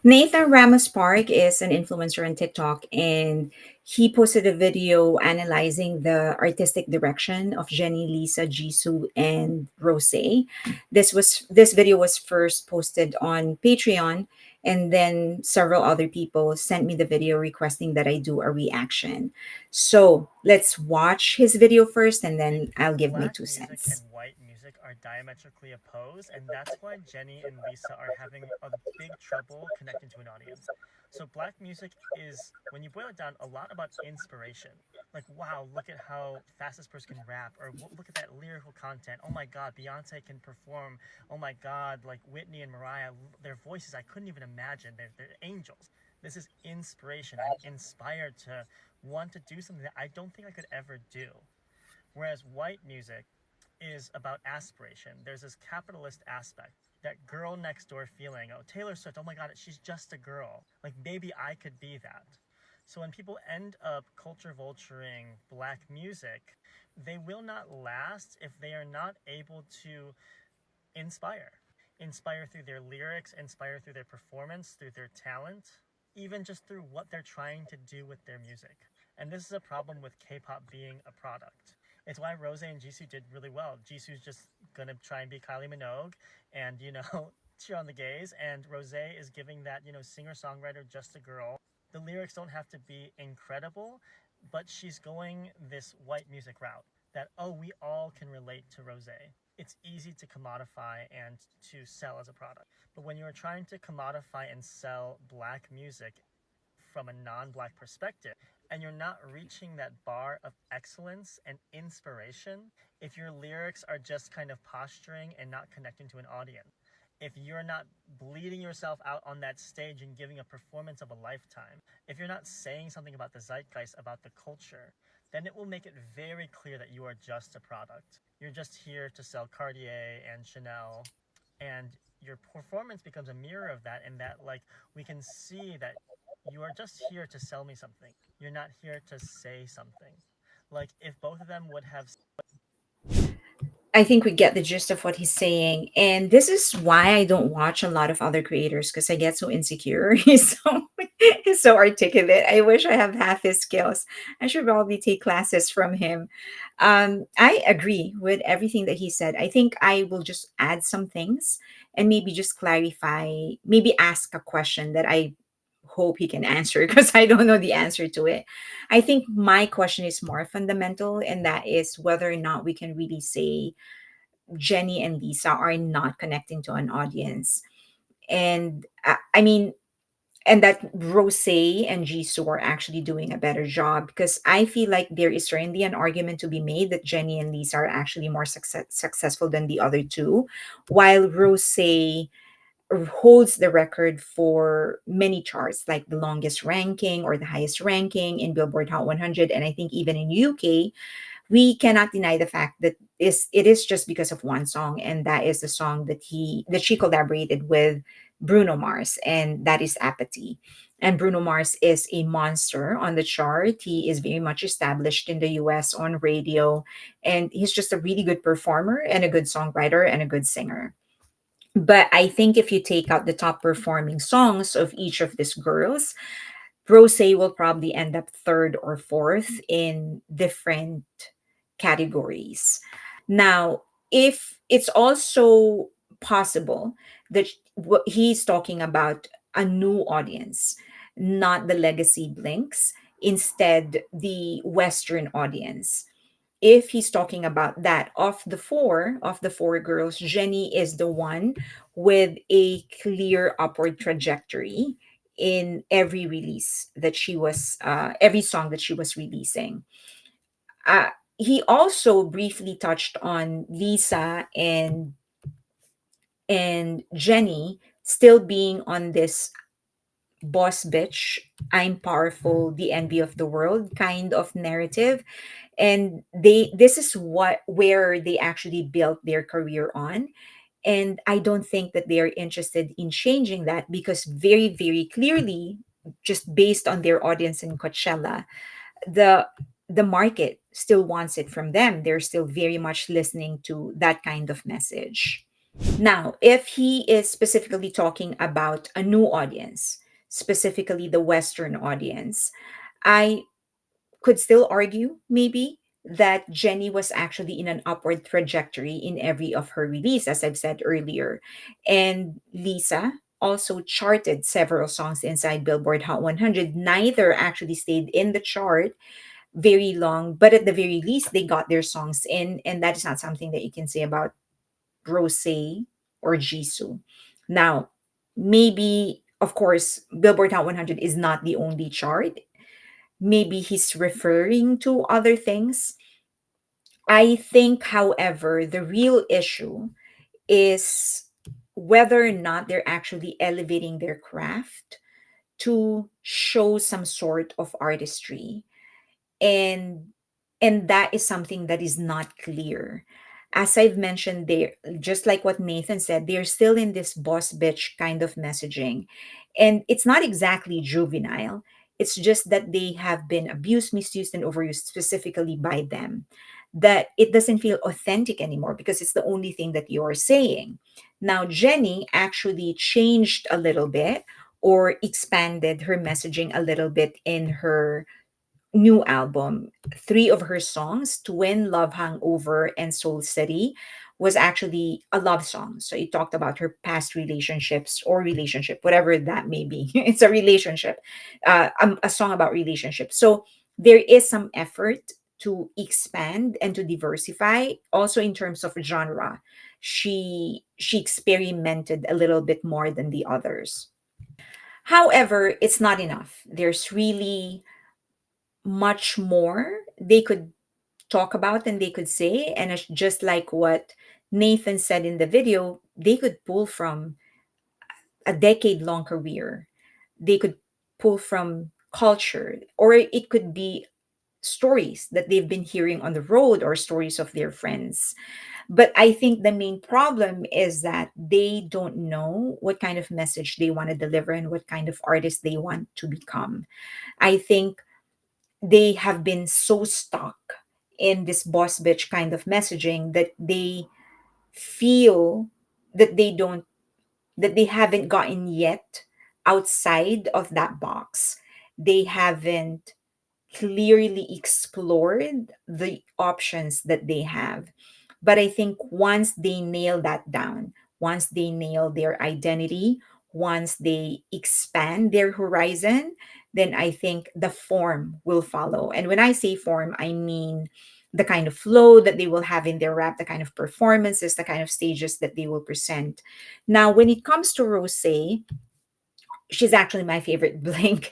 Nathan Ramos Park is an influencer on TikTok, and he posted a video analyzing the artistic direction of Jenny, Lisa, Jisoo, and Rose. This video was first posted on Patreon, and then several other people sent me the video requesting that I do a reaction. So let's watch his video first, and Think then I'll give my black two music cents. and white music are diametrically opposed, and that's why Jenny and Lisa are having a big trouble connecting to an audience. So, black music is, when you boil it down, a lot about inspiration. Like, wow, look at how fast this person can rap, or look at that lyrical content. Oh my God, Beyonce can perform. Oh my God, like Whitney and Mariah, their voices, I couldn't even imagine. They're angels. This is inspiration. I'm inspired to want to do something that I don't think I could ever do. Whereas white music is about aspiration. There's this capitalist aspect, that girl next door feeling. Oh, Taylor Swift, oh my God, she's just a girl. Like maybe I could be that. So when people end up culture vulturing black music, they will not last if they are not able to inspire. Inspire through their lyrics, inspire through their performance, through their talent, even just through what they're trying to do with their music. And this is a problem with K-pop being a product. It's why Rose and Jisoo did really well. Jisoo's just gonna try and be Kylie Minogue and, cheer on the gays. And Rose is giving that, singer-songwriter, just a girl. The lyrics don't have to be incredible, but she's going this white music route that, oh, we all can relate to Rose. It's easy to commodify and to sell as a product. But when you're trying to commodify and sell black music from a non black perspective, and you're not reaching that bar of excellence and inspiration, if your lyrics are just kind of posturing and not connecting to an audience, if you're not bleeding yourself out on that stage and giving a performance of a lifetime, if you're not saying something about the zeitgeist, about the culture, then it will make it very clear that you are just a product. You're just here to sell Cartier and Chanel, and your performance becomes a mirror of that, and that, like, we can see that you are just here to sell me something. You're not here to say something. Like, if both of them would have. I think we get the gist of what he's saying. And this is why I don't watch a lot of other creators because I get so insecure. He's so articulate. I wish I have half his skills. I should probably take classes from him. I agree with everything that he said. I think I will just add some things and maybe just clarify, maybe ask a question that I hope he can answer because I don't know the answer to it. I think my question is more fundamental, and that is whether or not we can really say Jenny and Lisa are not connecting to an audience. And I mean, and that Rose and Jisoo are actually doing a better job because I feel like there is certainly an argument to be made that Jenny and Lisa are actually more successful than the other two, while Rose holds the record for many charts, like the longest ranking or the highest ranking in Billboard Hot 100, and I think even in UK. We cannot deny the fact that it is just because of one song, and that is the song that she collaborated with Bruno Mars, and that is Apathy. And Bruno Mars is a monster on the chart. He is very much established in the US on radio, and he's just a really good performer and a good songwriter and a good singer. But I think if you take out the top performing songs of each of these girls, Rose will probably end up third or fourth in different categories. Now, if it's also possible that what he's talking about a new audience, not the legacy blinks, instead the Western audience. If he's talking about that, of the four girls, Jenny is the one with a clear upward trajectory in every song that she was releasing. uh, he also briefly touched on Lisa and Jenny still being on this boss bitch, I'm powerful, the envy of the world kind of narrative, and this is what where they actually built their career on. And I don't think that they are interested in changing that because very, very clearly, just based on their audience in Coachella, the the market still wants it from them. They're still very much listening to that kind of message. Now, if he is specifically talking about a new audience, specifically the Western audience, I could still argue maybe that Jenny was actually in an upward trajectory in every of her release, as I've said earlier. And Lisa also charted several songs inside Billboard Hot 100. Neither actually stayed in the chart very long, but at the very least, they got their songs in. And that is not something that you can say about Rose or Jisoo. Now, maybe, of course, Billboard Hot 100 is not the only chart. Maybe he's referring to other things. I think, however, the real issue is whether or not they're actually elevating their craft to show some sort of artistry, and that is something that is not clear. As I've mentioned, there, just like what Nathan said, they're still in this boss bitch kind of messaging, and it's not exactly juvenile. It's just that they have been abused, misused, and overused specifically by them, that it doesn't feel authentic anymore because it's the only thing that you're saying. Now Jenny actually changed a little bit, or expanded her messaging a little bit in her new album. Three of her songs, Twin, Love Hangover, and Soul City, was actually a love song. So it talked about her past relationships or relationship, whatever that may be. It's a relationship, a song about relationships. So there is some effort to expand and to diversify. Also in terms of genre, she experimented a little bit more than the others. However, it's not enough. There's really much more they could talk about and they could say. And it's just like what Nathan said in the video, they could pull from a decade long career. They could pull from culture, or it could be stories that they've been hearing on the road or stories of their friends. But I think the main problem is that they don't know what kind of message they want to deliver and what kind of artist they want to become. I think they have been so stuck in this boss bitch kind of messaging that they feel that they haven't gotten yet outside of that box. They haven't clearly explored the options that they have. But I think once they nail that down, once they nail their identity, once they expand their horizon, then I think the form will follow. And when I say form, I mean the kind of flow that they will have in their rap, the kind of performances, the kind of stages that they will present. Now, when it comes to Rose, she's actually my favorite Blink.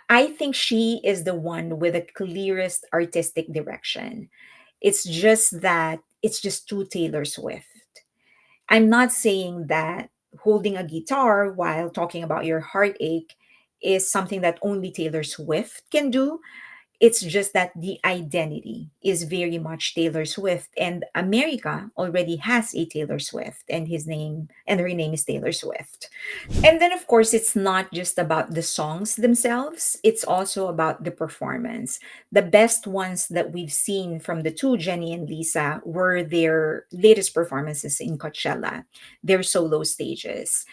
I think she is the one with the clearest artistic direction. It's just that it's just too Taylor Swift. I'm not saying that holding a guitar while talking about your heartache is something that only Taylor Swift can do. It's just that the identity is very much Taylor Swift, and America already has a Taylor Swift, and her name is Taylor Swift. And then, of course, it's not just about the songs themselves, it's also about the performance. The best ones that we've seen from the two, Jenny and Lisa, were their latest performances in Coachella, their solo stages.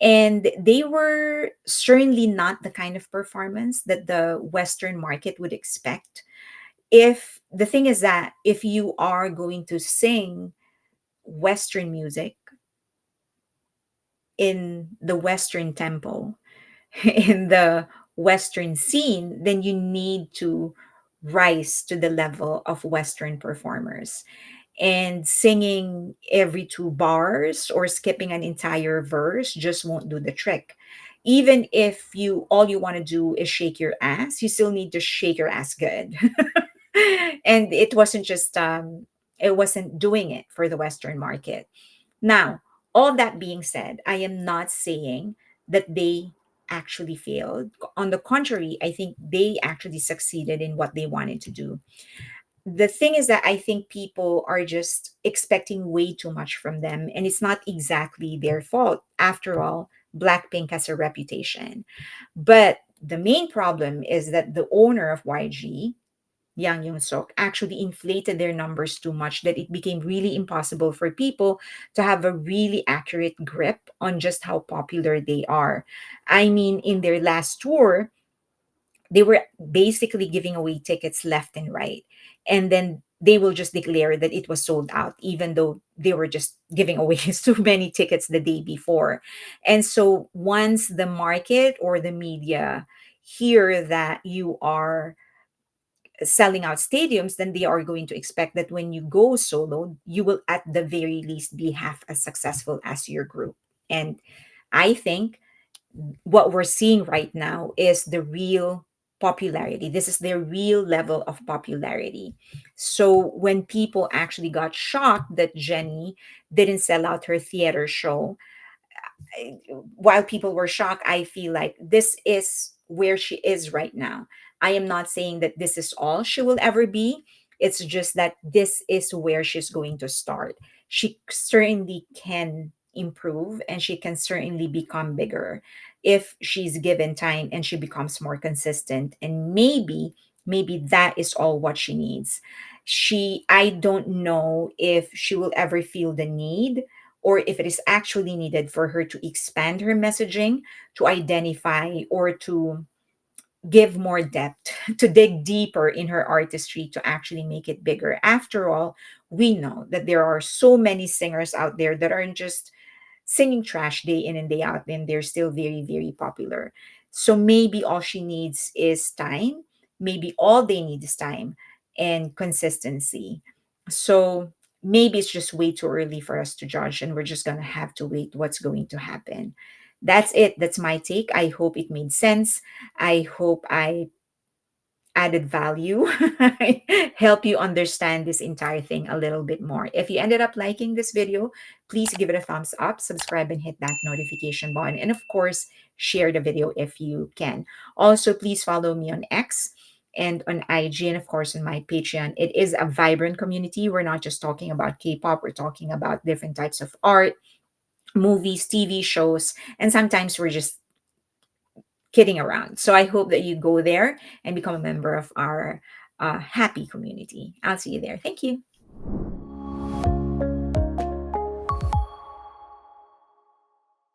And they were certainly not the kind of performance that the Western market would expect. If the thing is that if you are going to sing Western music in the Western tempo, in the Western scene, then you need to rise to the level of Western performers. And singing every two bars or skipping an entire verse just won't do the trick. Even if you all you want to do is shake your ass, you still need to shake your ass good. And it wasn't doing it for the Western market. Now, all that being said, I am not saying that they actually failed. On the contrary, I think they actually succeeded in what they wanted to do. The thing is that I think people are just expecting way too much from them, and it's not exactly their fault. After all, Blackpink has a reputation. But the main problem is that the owner of YG Yang Yoon Suk actually inflated their numbers too much that it became really impossible for people to have a really accurate grip on just how popular they are. I mean, in their last tour, they were basically giving away tickets left and right. And then they will just declare that it was sold out, even though they were just giving away so many tickets the day before. And so once the market or the media hear that you are selling out stadiums, then they are going to expect that when you go solo, you will at the very least be half as successful as your group. And I think what we're seeing right now is the real popularity. This is their real level of popularity. So when people actually got shocked that Jenny didn't sell out her theater show, while people were shocked, I feel like this is where she is right now. I am not saying that this is all she will ever be. It's just that this is where she's going to start. She certainly can improve and she can certainly become bigger if she's given time and she becomes more consistent. And maybe that is all what she needs. I don't know if she will ever feel the need or if it is actually needed for her to expand her messaging, to identify or to give more depth, to dig deeper in her artistry to actually make it bigger. After all, we know that there are so many singers out there that aren't just singing trash day in and day out, and they're still very, very popular. So maybe all she needs is time. Maybe all they need is time and consistency. So maybe it's just way too early for us to judge, and we're just going to have to wait what's going to happen. That's it. That's my take. I hope it made sense. I hope I added value, help you understand this entire thing a little bit more. If you ended up liking this video, please give it a thumbs up, subscribe, and hit that notification button. And of course, share the video if you can. Also, please follow me on X and on IG, and of course, on my Patreon. It is a vibrant community. We're not just talking about K pop, we're talking about different types of art, movies, TV shows, and sometimes we're just kidding around. So I hope that you go there and become a member of our happy community. I'll see you there. Thank you.